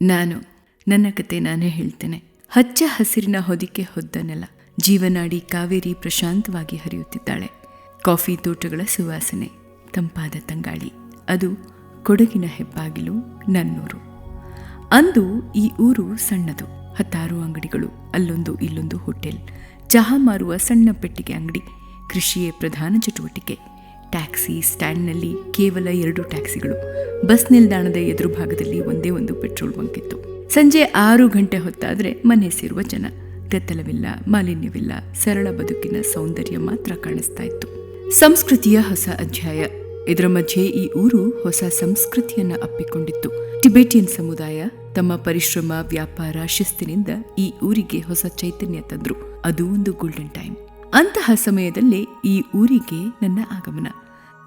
ನನ್ನ ಕತೆ ನಾನೇ ಹೇಳ್ತೇನೆ. ಹಚ್ಚ ಹಸಿರಿನ ಹೊದಿಕೆ ಹೊದ್ದ ನೆಲ, ಜೀವನಾಡಿ ಕಾವೇರಿ ಪ್ರಶಾಂತವಾಗಿ ಹರಿಯುತ್ತಿದ್ದಾಳೆ. ಕಾಫಿ ತೋಟಗಳ ಸುವಾಸನೆ, ತಂಪಾದ ತಂಗಾಳಿ, ಅದು ಕೊಡಗಿನ ಹೆಬ್ಬಾಗಿಲು, ನನ್ನೂರು. ಅಂದು ಈ ಊರು ಸಣ್ಣದು, 10 ಅಂಗಡಿಗಳು, ಅಲ್ಲೊಂದು ಇಲ್ಲೊಂದು ಹೋಟೆಲ್, ಚಹಾ ಮಾರುವ ಸಣ್ಣ ಪೆಟ್ಟಿಗೆ ಅಂಗಡಿ, ಕೃಷಿಯೇ ಪ್ರಧಾನ ಚಟುವಟಿಕೆ. ಟ್ಯಾಕ್ಸಿ ಸ್ಟ್ಯಾಂಡ್ನಲ್ಲಿ ಕೇವಲ 2 ಟ್ಯಾಕ್ಸಿಗಳು, ಬಸ್ ನಿಲ್ದಾಣದ ಎದುರು ಭಾಗದಲ್ಲಿ ಒಂದೇ ಒಂದು ಪೆಟ್ರೋಲ್ ಬಂಕ್ ಇತ್ತು. ಸಂಜೆ 6 ಗಂಟೆ ಹೊತ್ತಾದರೆ ಮನೆ ಸೇರುವ ಜನ. ಗದ್ದಲವಿಲ್ಲ, ಮಾಲಿನ್ಯವಿಲ್ಲ, ಸರಳ ಬದುಕಿನ ಸೌಂದರ್ಯ ಮಾತ್ರ ಕಾಣಿಸ್ತಾ ಇತ್ತು. ಸಂಸ್ಕೃತಿಯ ಹೊಸ ಅಧ್ಯಾಯ. ಇದರ ಮಧ್ಯೆ ಈ ಊರು ಹೊಸ ಸಂಸ್ಕೃತಿಯನ್ನ ಅಪ್ಪಿಕೊಂಡಿತ್ತು. ಟಿಬೆಟಿಯನ್ ಸಮುದಾಯ ತಮ್ಮ ಪರಿಶ್ರಮ, ವ್ಯಾಪಾರ, ಶಿಸ್ತಿನಿಂದ ಈ ಊರಿಗೆ ಹೊಸ ಚೈತನ್ಯ ತಂದ್ರು. ಅದು ಒಂದು ಗೋಲ್ಡನ್ ಟೈಮ್. ಅಂತಹ ಸಮಯದಲ್ಲೇ ಈ ಊರಿಗೆ ನನ್ನ ಆಗಮನ.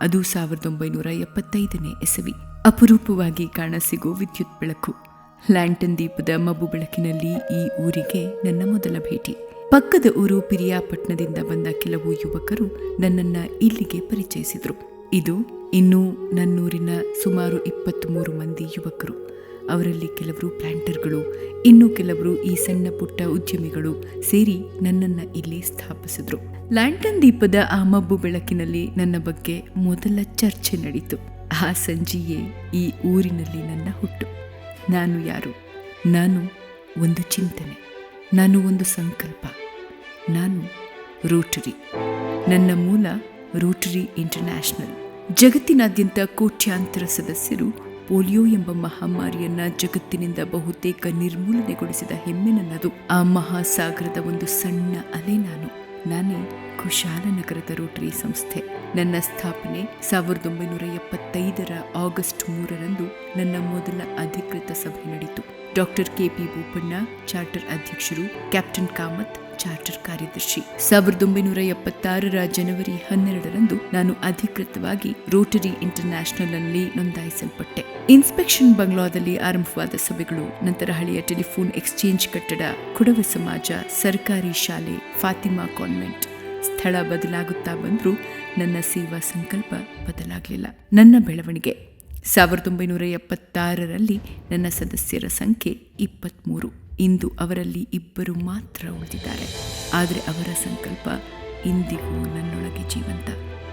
ಅದು 1975ನೇ ಇಸವಿ. ಅಪರೂಪವಾಗಿ ಕಾಣಸಿಗೋ ವಿದ್ಯುತ್ ಬೆಳಕು, ಲ್ಯಾಂಟನ್ ದೀಪದ ಮಬ್ಬು ಬೆಳಕಿನಲ್ಲಿ ಈ ಊರಿಗೆ ನನ್ನ ಮೊದಲ ಭೇಟಿ. ಪಕ್ಕದ ಊರು ಪಿರಿಯಾಪಟ್ಟಣದಿಂದ ಬಂದ ಕೆಲವು ಯುವಕರು ನನ್ನನ್ನ ಇಲ್ಲಿಗೆ ಪರಿಚಯಿಸಿದ್ರು. ಇದು ಇನ್ನೂ ನನ್ನೂರಿನ ಸುಮಾರು 23 ಮಂದಿ ಯುವಕರು. ಅವರಲ್ಲಿ ಕೆಲವರು ಪ್ಲಾಂಟರ್ಗಳು, ಇನ್ನು ಕೆಲವರು ಈ ಸಣ್ಣ ಪುಟ್ಟ ಉದ್ಯಮಿಗಳು ಸೇರಿ ನನ್ನನ್ನ ಇಲ್ಲಿ ಸ್ಥಾಪಿಸಿದ್ರು. ಲ್ಯಾಂಟನ್ ದೀಪದ ಆ ಮಬ್ಬು ಬೆಳಕಿನಲ್ಲಿ ನನ್ನ ಬಗ್ಗೆ ಮೊದಲ ಚರ್ಚೆ ನಡೀತು. ಆ ಸಂಜೆಯೇ ಈ ಊರಿನಲ್ಲಿ ನನ್ನ ಹುಟ್ಟು. ನಾನು ಯಾರು? ನಾನು ಒಂದು ಚಿಂತನೆ, ನಾನು ಒಂದು ಸಂಕಲ್ಪ, ನಾನು ರೋಟರಿ. ನನ್ನ ಮೂಲ ರೋಟರಿ ಇಂಟರ್ನ್ಯಾಷನಲ್. ಜಗತ್ತಿನಾದ್ಯಂತ ಕೋಟ್ಯಾಂತರ ಸದಸ್ಯರು. ಪೋಲಿಯೋ ಎಂಬ ಮಹಾಮಾರಿಯನ್ನ ಜಗತ್ತಿನಿಂದ ಬಹುತೇಕ ನಿರ್ಮೂಲನೆಗೊಳಿಸಿದ ಹೆಮ್ಮೆ ನನ್ನದು. ಆ ಮಹಾಸಾಗರದ ಒಂದು ಸಣ್ಣ ಅಲೆ ನಾನೇ ಕುಶಾಲನಗರದ ರೋಟರಿ ಸಂಸ್ಥೆ. ನನ್ನ ಸ್ಥಾಪನೆ 1975ರ ಆಗಸ್ಟ್ 3ರಂದು ನನ್ನ ಮೊದಲ ಅಧಿಕೃತ ಸಭೆ ನಡೆಯಿತು. ಡಾಕ್ಟರ್ KP ಬೋಪಣ್ಣ ಚಾರ್ಟರ್ ಅಧ್ಯಕ್ಷರು, ಕ್ಯಾಪ್ಟನ್ ಕಾಮತ್ ಚಾರ್ಟರ್ ಕಾರ್ಯದರ್ಶಿ. 1976ರ ಜನವರಿ 12ರಂದು ನಾನು ಅಧಿಕೃತವಾಗಿ ರೋಟರಿ ಇಂಟರ್ನ್ಯಾಷನಲ್ ನಲ್ಲಿ ನೋಂದಾಯಿಸಲ್ಪಟ್ಟೆ. ಇನ್ಸ್ಪೆಕ್ಷನ್ ಬಂಗ್ಲಾದಲ್ಲಿ ಆರಂಭವಾದ ಸಭೆಗಳು, ನಂತರ ಹಳೆಯ ಟೆಲಿಫೋನ್ ಎಕ್ಸ್ಚೇಂಜ್ ಕಟ್ಟಡ, ಕೊಡವ ಸಮಾಜ, ಸರ್ಕಾರಿ ಶಾಲೆ, ಫಾತಿಮಾ ಕಾನ್ವೆಂಟ್. ಸ್ಥಳ ಬದಲಾಗುತ್ತಾ ಬಂದರೂ ನನ್ನ ಸೇವಾ ಸಂಕಲ್ಪ ಬದಲಾಗಲಿಲ್ಲ. ನನ್ನ ಬೆಳವಣಿಗೆ 1976ರಲ್ಲಿ ನನ್ನ ಸದಸ್ಯರ ಸಂಖ್ಯೆ 23. ಇಂದು ಅವರಲ್ಲಿ 2 ಮಾತ್ರ ಉಳಿದಿದ್ದಾರೆ. ಆದರೆ ಅವರ ಸಂಕಲ್ಪ ಇಂದಿಗೂ ನನ್ನೊಳಗೆ ಜೀವಂತ.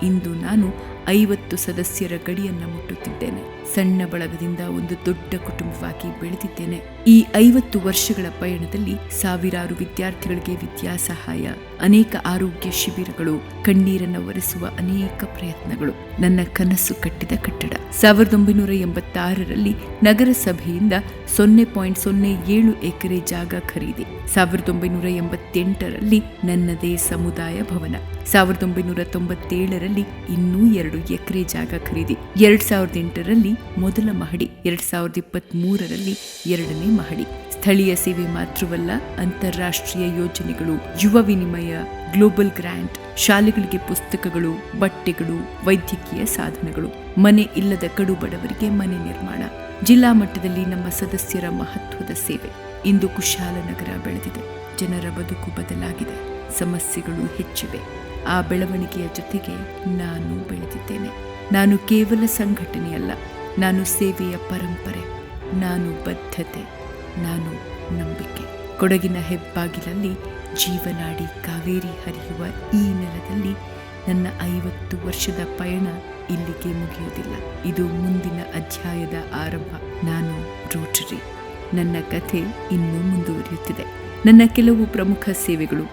ಇಂದು ನಾನು 50 ಸದಸ್ಯರ ಗಡಿಯನ್ನು ಮುಟ್ಟುತ್ತಿದ್ದೇನೆ. ಸಣ್ಣ ಬಳಗದಿಂದ ಒಂದು ದೊಡ್ಡ ಕುಟುಂಬವಾಗಿ ಬೆಳೆದಿದ್ದೇನೆ. ಈ 50 ವರ್ಷಗಳ ಪಯಣದಲ್ಲಿ ಸಾವಿರಾರು ವಿದ್ಯಾರ್ಥಿಗಳಿಗೆ ವಿದ್ಯಾ ಸಹಾಯ, ಅನೇಕ ಆರೋಗ್ಯ ಶಿಬಿರಗಳು, ಕಣ್ಣೀರನ್ನು ಒರೆಸುವ ಅನೇಕ ಪ್ರಯತ್ನಗಳು. ನನ್ನ ಕನಸು ಕಟ್ಟಿದ ಕಟ್ಟಡ 1986ರಲ್ಲಿ ನಗರಸಭೆಯಿಂದ 0.07 ಎಕರೆ ಜಾಗ ಖರೀದಿ. 1988ರಲ್ಲಿ ನನ್ನದೇ ಸಮುದಾಯ ಭವನ. 1997ರಲ್ಲಿ ಇನ್ನೂ 2 ಎಕರೆ ಜಾಗ ಖರೀದಿ. 2008ರಲ್ಲಿ ಮೊದಲ ಮಹಡಿ. 2023ರಲ್ಲಿ 2ನೇ ಮಹಡಿ. ಸ್ಥಳೀಯ ಸೇವೆ ಮಾತ್ರವಲ್ಲ, ಅಂತಾರಾಷ್ಟ್ರೀಯ ಯೋಜನೆಗಳು, ಯುವ ವಿನಿಮಯ, ಗ್ಲೋಬಲ್ ಗ್ರಾಂಟ್, ಶಾಲೆಗಳಿಗೆ ಪುಸ್ತಕಗಳು, ಬಟ್ಟೆಗಳು, ವೈದ್ಯಕೀಯ ಸಾಧನಗಳು, ಮನೆ ಇಲ್ಲದ ಕಡು ಬಡವರಿಗೆ ಮನೆ ನಿರ್ಮಾಣ. ಜಿಲ್ಲಾ ಮಟ್ಟದಲ್ಲಿ ನಮ್ಮ ಸದಸ್ಯರ ಮಹತ್ವದ ಸೇವೆ. ಇಂದು ಕುಶಾಲನಗರ ಬೆಳೆದಿದೆ. ಜನರ ಬದುಕು ಬದಲಾಗಿದೆ, ಸಮಸ್ಯೆಗಳು ಹೆಚ್ಚಿವೆ. ಆ ಬೆಳವಣಿಗೆಯ ಜೊತೆಗೆ ನಾನು ಬೆಳೆದಿದ್ದೇನೆ. ನಾನು ಕೇವಲ ಸಂಘಟನೆಯಲ್ಲ, ನಾನು ಸೇವೆಯ ಪರಂಪರೆ, ನಾನು ಬದ್ಧತೆ, ನಾನು ನಂಬಿಕೆ. ಕೊಡಗಿನ ಹೆಬ್ಬಾಗಿಲಲ್ಲಿ ಜೀವನಾಡಿ ಕಾವೇರಿ ಹರಿಯುವ ಈ ನೆಲದಲ್ಲಿ ನನ್ನ 50 ವರ್ಷದ ಪಯಣ ಇಲ್ಲಿಗೆ ಮುಗಿಯುವುದಿಲ್ಲ. ಇದು ಮುಂದಿನ ಅಧ್ಯಾಯದ ಆರಂಭ. ನಾನು ರೋಟರಿ. ನನ್ನ ಕಥೆ ಇನ್ನೂ ಮುಂದುವರಿಯುತ್ತಿದೆ. ನನ್ನ ಕೆಲವು ಪ್ರಮುಖ ಸೇವೆಗಳು: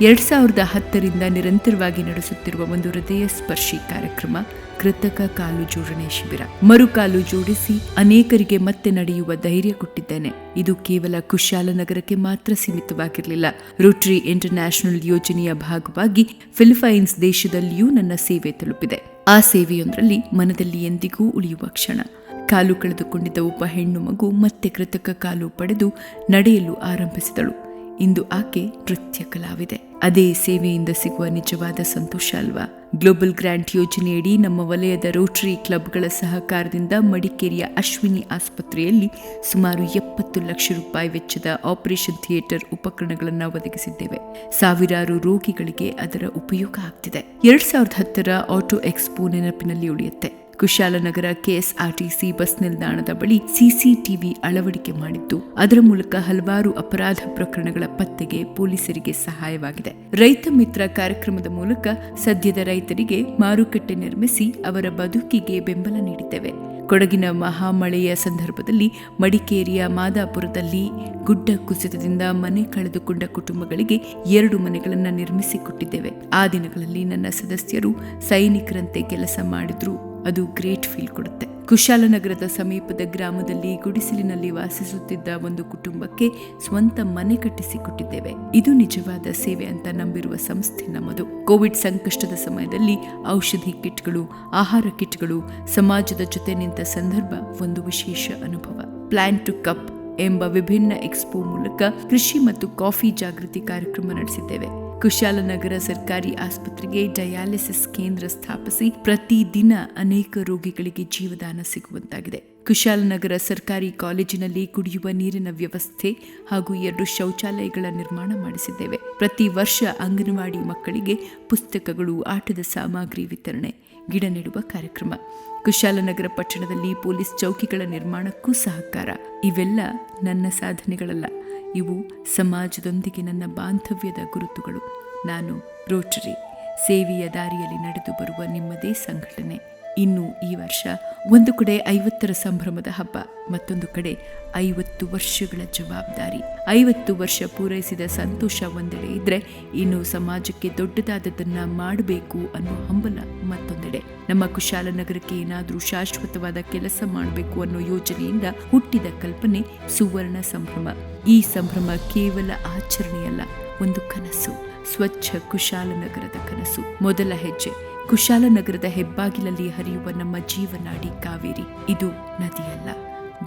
2010ರಿಂದ ನಿರಂತರವಾಗಿ ನಡೆಸುತ್ತಿರುವ ಒಂದು ಹೃದಯ ಸ್ಪರ್ಶಿ ಕಾರ್ಯಕ್ರಮ, ಕೃತಕ ಕಾಲು ಜೋಡಣೆ ಶಿಬಿರ. ಮರುಕಾಲು ಜೋಡಿಸಿ ಅನೇಕರಿಗೆ ಮತ್ತೆ ನಡೆಯುವ ಧೈರ್ಯ ಕೊಟ್ಟಿದ್ದೇನೆ. ಇದು ಕೇವಲ ಕುಶಾಲನಗರಕ್ಕೆ ಮಾತ್ರ ಸೀಮಿತವಾಗಿರಲಿಲ್ಲ. ರೋಟರಿ ಇಂಟರ್ನ್ಯಾಷನಲ್ ಯೋಜನೆಯ ಭಾಗವಾಗಿ ಫಿಲಿಪೈನ್ಸ್ ದೇಶದಲ್ಲಿಯೂ ನನ್ನ ಸೇವೆ ತಲುಪಿದೆ. ಆ ಸೇವೆಯೊಂದರಲ್ಲಿ ಮನದಲ್ಲಿ ಎಂದಿಗೂ ಉಳಿಯುವ ಕ್ಷಣ. ಕಾಲು ಕಳೆದುಕೊಂಡಿದ್ದ ಒಬ್ಬ ಹೆಣ್ಣು ಮಗು ಮತ್ತೆ ಕೃತಕ ಕಾಲು ಪಡೆದು ನಡೆಯಲು ಆರಂಭಿಸಿದಳು. ಇಂದು ಆಕೆ ನೃತ್ಯ ಕಲಾವಿದೆ. ಅದೇ ಸೇವೆಯಿಂದ ಸಿಗುವ ನಿಜವಾದ ಸಂತೋಷ ಅಲ್ವಾ? ಗ್ಲೋಬಲ್ ಗ್ರಾಂಟ್ ಯೋಜನೆಯಡಿ ನಮ್ಮ ವಲಯದ ರೋಟರಿ ಕ್ಲಬ್ಗಳ ಸಹಕಾರದಿಂದ ಮಡಿಕೇರಿಯ ಅಶ್ವಿನಿ ಆಸ್ಪತ್ರೆಯಲ್ಲಿ ಸುಮಾರು 70 ಲಕ್ಷ ರೂಪಾಯಿ ವೆಚ್ಚದ ಆಪರೇಷನ್ ಥಿಯೇಟರ್ ಉಪಕರಣಗಳನ್ನು ಒದಗಿಸಿದ್ದೇವೆ. ಸಾವಿರಾರು ರೋಗಿಗಳಿಗೆ ಅದರ ಉಪಯೋಗ ಆಗ್ತಿದೆ. 2010ರ ಆಟೋ ಎಕ್ಸ್ಪೋ ನೆನಪಿನಲ್ಲಿ ಉಳಿಯುತ್ತೆ. ಕುಶಾಲನಗರ ಕೆಎಸ್ಆರ್ಟಿಸಿ ಬಸ್ ನಿಲ್ದಾಣದ ಬಳಿ ಸಿಸಿಟಿವಿ ಅಳವಡಿಕೆ ಮಾಡಿದ್ದು ಅದರ ಮೂಲಕ ಹಲವಾರು ಅಪರಾಧ ಪ್ರಕರಣಗಳ ಪತ್ತೆಗೆ ಪೊಲೀಸರಿಗೆ ಸಹಾಯವಾಗಿದೆ. ರೈತ ಮಿತ್ರ ಕಾರ್ಯಕ್ರಮದ ಮೂಲಕ ಸದ್ಯದ ರೈತರಿಗೆ ಮಾರುಕಟ್ಟೆ ನಿರ್ಮಿಸಿ ಅವರ ಬದುಕಿಗೆ ಬೆಂಬಲ ನೀಡಿದ್ದೇವೆ. ಕೊಡಗಿನ ಮಹಾಮಳೆಯ ಸಂದರ್ಭದಲ್ಲಿ ಮಡಿಕೇರಿಯ ಮಾದಾಪುರದಲ್ಲಿ ಗುಡ್ಡ ಕುಸಿತದಿಂದ ಮನೆ ಕಳೆದುಕೊಂಡ ಕುಟುಂಬಗಳಿಗೆ 2 ಮನೆಗಳನ್ನು ನಿರ್ಮಿಸಿಕೊಟ್ಟಿದ್ದೇವೆ. ಆ ದಿನಗಳಲ್ಲಿ ನನ್ನ ಸದಸ್ಯರು ಸೈನಿಕರಂತೆ ಕೆಲಸ ಮಾಡಿದ್ರು. ಅದು ಗ್ರೇಟ್ ಫೀಲ್ ಕೊಡುತ್ತೆ. ಕುಶಾಲನಗರದ ಸಮೀಪದ ಗ್ರಾಮದಲ್ಲಿ ಗುಡಿಸಲಿನಲ್ಲಿ ವಾಸಿಸುತ್ತಿದ್ದ ಒಂದು ಕುಟುಂಬಕ್ಕೆ ಸ್ವಂತ ಮನೆ ಕಟ್ಟಿಸಿಕೊಟ್ಟಿದ್ದೇವೆ. ಇದು ನಿಜವಾದ ಸೇವೆ ಅಂತ ನಂಬಿರುವ ಸಂಸ್ಥೆ ನಮ್ಮದು. ಕೋವಿಡ್ ಸಂಕಷ್ಟದ ಸಮಯದಲ್ಲಿ ಔಷಧಿ ಕಿಟ್ಗಳು, ಆಹಾರ ಕಿಟ್ಗಳು ಸಮಾಜದ ಜೊತೆ ನಿಂತ ಸಂದರ್ಭ ಒಂದು ವಿಶೇಷ ಅನುಭವ. ಪ್ಲಾನ್ ಟು ಕಪ್ ಎಂಬ ವಿಭಿನ್ನ ಎಕ್ಸ್ಪೋ ಮೂಲಕ ಕೃಷಿ ಮತ್ತು ಕಾಫಿ ಜಾಗೃತಿ ಕಾರ್ಯಕ್ರಮ ನಡೆಸಿದ್ದೇವೆ. ಕುಶಾಲನಗರ ಸರ್ಕಾರಿ ಆಸ್ಪತ್ರೆಗೆ ಡಯಾಲಿಸಿಸ್ ಕೇಂದ್ರ ಸ್ಥಾಪಿಸಿ ಪ್ರತಿದಿನ ಅನೇಕ ರೋಗಿಗಳಿಗೆ ಜೀವದಾನ ಸಿಗುವಂತಾಗಿದೆ. ಕುಶಾಲನಗರ ಸರ್ಕಾರಿ ಕಾಲೇಜಿನಲ್ಲಿ ಕುಡಿಯುವ ನೀರಿನ ವ್ಯವಸ್ಥೆ ಹಾಗೂ 2 ಶೌಚಾಲಯಗಳ ನಿರ್ಮಾಣ ಮಾಡಿಸಿದ್ದೇವೆ. ಪ್ರತಿ ವರ್ಷ ಅಂಗನವಾಡಿ ಮಕ್ಕಳಿಗೆ ಪುಸ್ತಕಗಳು, ಆಟದ ಸಾಮಗ್ರಿ ವಿತರಣೆ, ಗಿಡ ನೆಡುವ ಕಾರ್ಯಕ್ರಮ. ಕುಶಾಲನಗರ ಪಟ್ಟಣದಲ್ಲಿ ಪೊಲೀಸ್ ಚೌಕಿಗಳ ನಿರ್ಮಾಣಕ್ಕೂ ಸಹಕಾರ. ಇವೆಲ್ಲ ನನ್ನ ಸಾಧನೆಗಳಲ್ಲ, ಇವು ಸಮಾಜದೊಂದಿಗೆ ನನ್ನ ಬಾಂಧವ್ಯದ ಗುರುತುಗಳು. ನಾನು ರೋಟರಿ, ಸೇವೆಯ ದಾರಿಯಲ್ಲಿ ನಡೆದು ಬರುವ ನಿಮ್ಮದೇ ಸಂಘಟನೆ. ಇನ್ನು ಈ ವರ್ಷ ಒಂದು ಕಡೆ 50ರ ಸಂಭ್ರಮದ ಹಬ್ಬ, ಮತ್ತೊಂದು ಕಡೆ 50 ವರ್ಷಗಳ ಜವಾಬ್ದಾರಿ. 50 ವರ್ಷ ಪೂರೈಸಿದ ಸಂತೋಷ ಒಂದೆಡೆ ಇದ್ರೆ, ಇನ್ನು ಸಮಾಜಕ್ಕೆ ದೊಡ್ಡದಾದದನ್ನ ಮಾಡಬೇಕು ಅನ್ನೋ ಹಂಬಲ ಮತ್ತೊಂದೆಡೆ. ನಮ್ಮ ಕುಶಾಲನಗರಕ್ಕೆ ಏನಾದರೂ ಶಾಶ್ವತವಾದ ಕೆಲಸ ಮಾಡಬೇಕು ಅನ್ನೋ ಯೋಜನೆಯಿಂದ ಹುಟ್ಟಿದ ಕಲ್ಪನೆ ಸುವರ್ಣ ಸಂಭ್ರಮ. ಈ ಸಂಭ್ರಮ ಕೇವಲ ಆಚರಣೆಯಲ್ಲ, ಒಂದು ಕನಸು. ಸ್ವಚ್ಛ ಕುಶಾಲನಗರದ ಕನಸು. ಮೊದಲ ಹೆಜ್ಜೆ ಕುಶಾಲನಗರದ ಹೆಬ್ಬಾಗಿಲಲ್ಲಿ ಹರಿಯುವ ನಮ್ಮ ಜೀವನಾಡಿ ಕಾವೇರಿ. ಇದು ನದಿಯಲ್ಲ,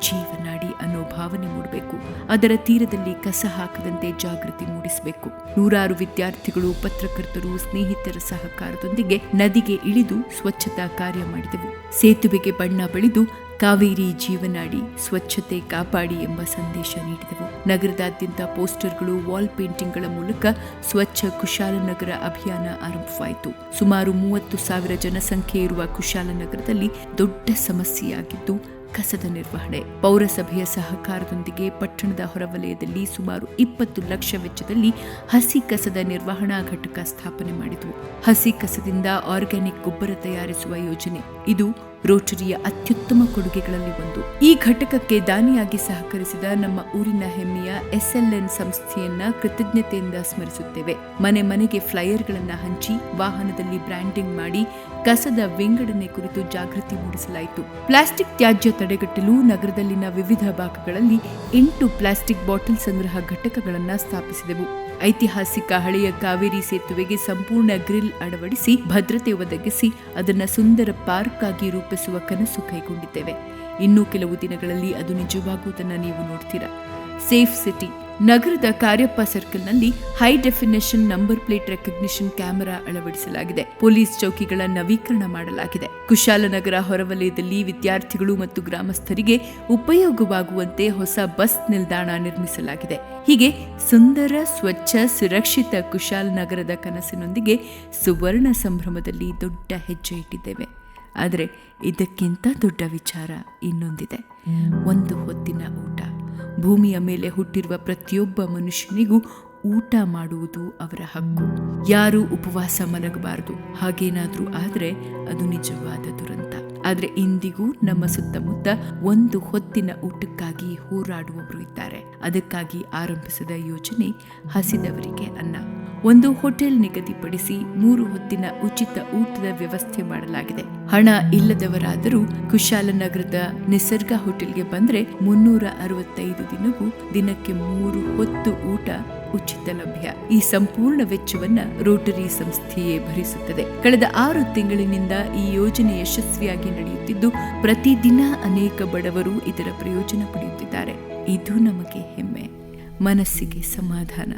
ಜೀವನಾಡಿ ಅನ್ನೋ ಭಾವನೆ ಮೂಡಬೇಕು. ಅದರ ತೀರದಲ್ಲಿ ಕಸ ಹಾಕದಂತೆ ಜಾಗೃತಿ ಮೂಡಿಸಬೇಕು. 100 ವಿದ್ಯಾರ್ಥಿಗಳು, ಪತ್ರಕರ್ತರು, ಸ್ನೇಹಿತರ ಸಹಕಾರದೊಂದಿಗೆ ನದಿಗೆ ಇಳಿದು ಸ್ವಚ್ಛತಾ ಕಾರ್ಯ ಮಾಡಿದೆವು. ಸೇತುವೆಗೆ ಬಣ್ಣ ಬಳಿದು ಕಾವೇರಿ ಜೀವನಾಡಿ, ಸ್ವಚ್ಛತೆ ಕಾಪಾಡಿ ಎಂಬ ಸಂದೇಶ ನೀಡಿದೆವು. ನಗರದಾದ್ಯಂತ ಪೋಸ್ಟರ್ಗಳು, ವಾಲ್ ಪೇಂಟಿಂಗ್ಗಳ ಮೂಲಕ ಸ್ವಚ್ಛ ಕುಶಾಲನಗರ ಅಭಿಯಾನ ಆರಂಭವಾಯಿತು. ಸುಮಾರು 30,000 ಜನಸಂಖ್ಯೆ ಇರುವ ಕುಶಾಲನಗರದಲ್ಲಿ ದೊಡ್ಡ ಸಮಸ್ಯೆಯಾಗಿದ್ದು ಕಸದ ನಿರ್ವಹಣೆ. ಪೌರಸಭೆಯ ಸಹಕಾರದೊಂದಿಗೆ ಪಟ್ಟಣದ ಹೊರವಲಯದಲ್ಲಿ ಸುಮಾರು 20 ಲಕ್ಷ ವೆಚ್ಚದಲ್ಲಿ ಹಸಿ ಕಸದ ನಿರ್ವಹಣಾ ಘಟಕ ಸ್ಥಾಪನೆ ಮಾಡಿದ್ವು. ಹಸಿ ಕಸದಿಂದ ಆರ್ಗ್ಯಾನಿಕ್ ಗೊಬ್ಬರ ತಯಾರಿಸುವ ಯೋಜನೆ ಇದು ರೋಟರಿಯ ಅತ್ಯುತ್ತಮ ಕೊಡುಗೆಗಳಲ್ಲಿ ಒಂದು. ಈ ಘಟಕಕ್ಕೆ ದಾನಿಯಾಗಿ ಸಹಕರಿಸಿದ ನಮ್ಮ ಊರಿನ ಹೆಮ್ಮೆಯ SLN ಸಂಸ್ಥೆಯನ್ನ ಕೃತಜ್ಞತೆಯಿಂದ ಸ್ಮರಿಸುತ್ತೇವೆ. ಮನೆ ಮನೆಗೆ ಫ್ಲೈಯರ್ಗಳನ್ನ ಹಂಚಿ, ವಾಹನದಲ್ಲಿ ಬ್ರ್ಯಾಂಡಿಂಗ್ ಮಾಡಿ ಕಸದ ವಿಂಗಡಣೆ ಕುರಿತು ಜಾಗೃತಿ ಮೂಡಿಸಲಾಯಿತು. ಪ್ಲಾಸ್ಟಿಕ್ ತ್ಯಾಜ್ಯ ತಡೆಗಟ್ಟಲು ನಗರದಲ್ಲಿನ ವಿವಿಧ ಭಾಗಗಳಲ್ಲಿ 8 ಪ್ಲಾಸ್ಟಿಕ್ ಬಾಟಲ್ ಸಂಗ್ರಹ ಘಟಕಗಳನ್ನು ಸ್ಥಾಪಿಸಿದೆವು. ಐತಿಹಾಸಿಕ ಹಳೆಯ ಕಾವೇರಿ ಸೇತುವೆಗೆ ಸಂಪೂರ್ಣ ಗ್ರಿಲ್ ಅಳವಡಿಸಿ ಭದ್ರತೆ ಒದಗಿಸಿ ಅದನ್ನು ಸುಂದರ ಪಾರ್ಕ್ ಆಗಿ ರೂಪಿಸುವ ಕನಸು ಕೈಗೊಂಡಿದ್ದೇವೆ. ಇನ್ನೂ ಕೆಲವು ದಿನಗಳಲ್ಲಿ ಅದು ನಿಜವಾಗುವುದನ್ನು ನೀವು ನೋಡ್ತೀರಾ. ಸೇಫ್ ಸಿಟಿ ನಗರದ ಕಾರ್ಯಪ್ಪ ಸರ್ಕಲ್ನಲ್ಲಿ high definition number plate recognition camera ಅಳವಡಿಸಲಾಗಿದೆ. ಪೊಲೀಸ್ ಚೌಕಿಗಳ ನವೀಕರಣ ಮಾಡಲಾಗಿದೆ. ಕುಶಾಲನಗರ ಹೊರವಲಯದಲ್ಲಿ ವಿದ್ಯಾರ್ಥಿಗಳು ಮತ್ತು ಗ್ರಾಮಸ್ಥರಿಗೆ ಉಪಯೋಗವಾಗುವಂತೆ ಹೊಸ ಬಸ್ ನಿಲ್ದಾಣ ನಿರ್ಮಿಸಲಾಗಿದೆ. ಹೀಗೆ ಸುಂದರ, ಸ್ವಚ್ಛ, ಸುರಕ್ಷಿತ ಕುಶಾಲನಗರದ ಕನಸಿನೊಂದಿಗೆ ಸುವರ್ಣ ಸಂಭ್ರಮದಲ್ಲಿ ದೊಡ್ಡ ಹೆಜ್ಜೆ ಇಟ್ಟಿದ್ದೇವೆ. ಆದರೆ ಇದಕ್ಕಿಂತ ದೊಡ್ಡ ವಿಚಾರ ಇನ್ನೊಂದಿದೆ. ಒಂದು ಹೊತ್ತಿನ ಊಟ. ಭೂಮಿಯ ಮೇಲೆ ಹುಟ್ಟಿರುವ ಪ್ರತಿಯೊಬ್ಬ ಮನುಷ್ಯನಿಗೂ ಊಟ ಮಾಡುವುದು ಅವರ ಹಕ್ಕು. ಯಾರೂ ಉಪವಾಸ ಮಲಗಬಾರದು. ಹಾಗೇನಾದ್ರೂ ಆದರೆ ಅದು ನಿಜವಾದ ದುರಂತ. ಆದರೆ ಇಂದಿಗೂ ನಮ್ಮ ಸುತ್ತಮುತ್ತ ಒಂದು ಹೊತ್ತಿನ ಊಟಕ್ಕಾಗಿ ಹೋರಾಡುವವರು ಇದ್ದಾರೆ. ಅದಕ್ಕಾಗಿ ಆರಂಭಿಸಿದ ಯೋಜನೆ ಹಸಿದವರಿಗೆ ಅನ್ನ. ಒಂದು ಹೋಟೆಲ್ ನಿಗದಿಪಡಿಸಿ 3 ಹೊತ್ತಿನ ಉಚಿತ ಊಟದ ವ್ಯವಸ್ಥೆ ಮಾಡಲಾಗಿದೆ. ಹಣ ಇಲ್ಲದವರಾದರೂ ಕುಶಾಲನಗರದ ನಿಸರ್ಗ ಹೋಟೆಲ್ಗೆ ಬಂದ್ರೆ 365 ದಿನವೂ ದಿನಕ್ಕೆ 3 ಹೊತ್ತು ಊಟ ಉಚಿತ ಲಭ್ಯ. ಈ ಸಂಪೂರ್ಣ ವೆಚ್ಚವನ್ನ ರೋಟರಿ ಸಂಸ್ಥೆಯೇ ಭರಿಸುತ್ತದೆ. ಕಳೆದ 6 ತಿಂಗಳಿನಿಂದ ಈ ಯೋಜನೆ ಯಶಸ್ವಿಯಾಗಿ ನಡೆಯುತ್ತಿದ್ದು ಪ್ರತಿದಿನ ಅನೇಕ ಬಡವರು ಇದರ ಪ್ರಯೋಜನ ಪಡೆಯುತ್ತಿದ್ದಾರೆ. ಇದು ನಮಗೆ ಹೆಮ್ಮೆ, ಮನಸ್ಸಿಗೆ ಸಮಾಧಾನ,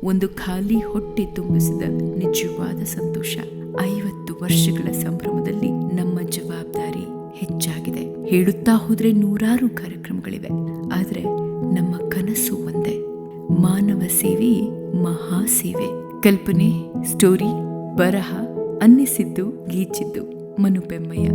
ಒಂದು ಖಾಲಿ ಹೊಟ್ಟೆ ತುಂಬಿಸಿದ ನಿಜವಾದ ಸಂತೋಷ. 50 ವರ್ಷಗಳ ಸಂಭ್ರಮದಲ್ಲಿ ನಮ್ಮ ಜವಾಬ್ದಾರಿ ಹೆಚ್ಚಾಗಿದೆ. ಹೇಳುತ್ತಾ ಹೋದ್ರೆ 100 ಕಾರ್ಯಕ್ರಮಗಳಿವೆ. ಆದರೆ ನಮ್ಮ ಕನಸು ಒಂದೇ, ಮಾನವ ಸೇವೆಯೇ ಮಹಾಸೇವೆ. ಕಲ್ಪನೆ, ಸ್ಟೋರಿ, ಬರಹ, ಅನ್ನಿಸಿದ್ದು, ಗೀಚಿದ್ದು ಮನು ಪೆಮ್ಮಯ್ಯ.